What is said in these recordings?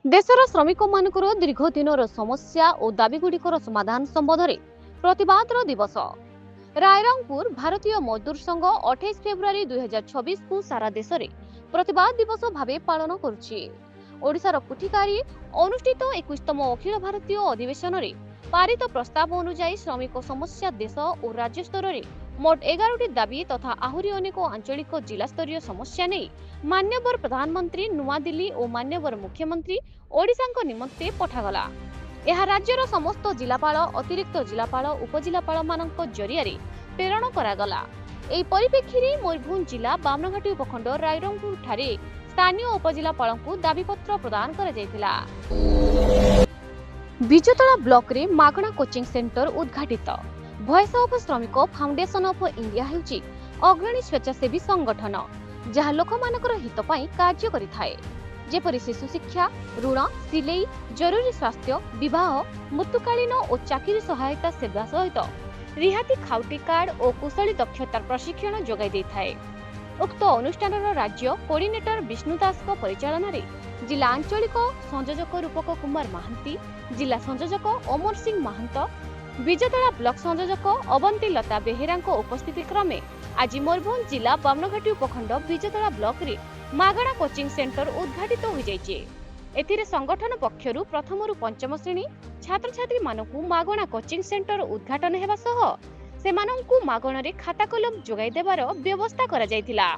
देशर श्रमिक मानकर दीर्घ दिनर समस्या और दाबीगुड़िकर समाधान संबंध प्रतिबाद दिवस रायरंगपुर भारतीय मजदूर संघ 28 फेब्रुआरी 2026 को सारा देश में प्रतिबाद दिवस भाव पालन करुछी। कुठिकारी अनुष्ठित 21तम अखिल भारतीय अधिवेशन में पारित प्रस्ताव अनुଯାयी श्रमिक समस्या देश और राज्य स्तर में मोट 11टी दाबी तथा आहरी अनेक आंचलिक जिला स्तरीय समस्या नहीं मान्यवर प्रधानमंत्री नुआदिल्ली और मान्यवर मुख्यमंत्री ओडिशा निमंते पठागला। यह राज्यर समस्त जिलापाल अतिरिक्त जिलापाल उपजिलापाल मानक जरिया प्रेरण करागला। एही परिप्रेक्षी में मयूरभंज जिला बामनघाटी उपखंड रायरंगपुर ठारे स्थानीय उपजिलापाल को दाबीपत्र प्रदान करा जायतिला। बिजतला ब्लॉक रे मागणा कोचिंग सेंटर उद्घाटित। वॉइस ऑफ श्रमिक फाउंडेशन ऑफ इंडिया हेउची अग्रणी स्वेच्छासेवी संगठन जहाँ लोकमानकर हित पई कार्य करिथाए, जेपरि शिशु शिक्षा, ऋण, सिलेई, जरूरी स्वास्थ्य, विवाह, मृत्युकालीन और चाकरी सहायता सेवा सहित रिहाती खाउटी कार्ड और कुशली दक्षता प्रशिक्षण जोगाई देथाए। उक्त अनुष्ठान राज्य कोऑर्डिनेटर विष्णु दास परिचालन में जिला आंचलिक संयोजक रूपक कुमार महांती, जिला संयोजक अमर सिंह महंत, बिजतला ब्लॉक संयोजक अवंती लता बेहेरा उपस्थिति क्रमे आज मयूरभंज जिला बामनघाटी उपखंड बिजतला ब्लॉक रे मागणा कोचिंग सेंटर उद्घाटित हो जाइए। एथिरे संगठन पक्षरु प्रथम रु पंचम श्रेणी छात्र छात्री मानकु मागणा कोचिंग सेंटर उद्घाटन हेबा सह सेमानंकु मागणारे खाता कलम जोगाई देबार व्यवस्था करा जायतिला।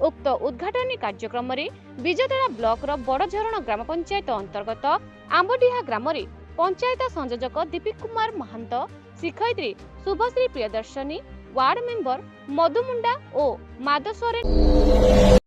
उक्त उद्घाटन कार्यक्रम रे बिजतला ब्लॉक रो बड़झरण ग्राम पंचायत अंतर्गत आंबडीहा ग्राम रे पंचायत संयोजक दीपक कुमार महंत, शिक्षयित्री शुभश्री प्रियदर्शनी, वार्ड मेंबर मधुमुंडा और माधव सोरेन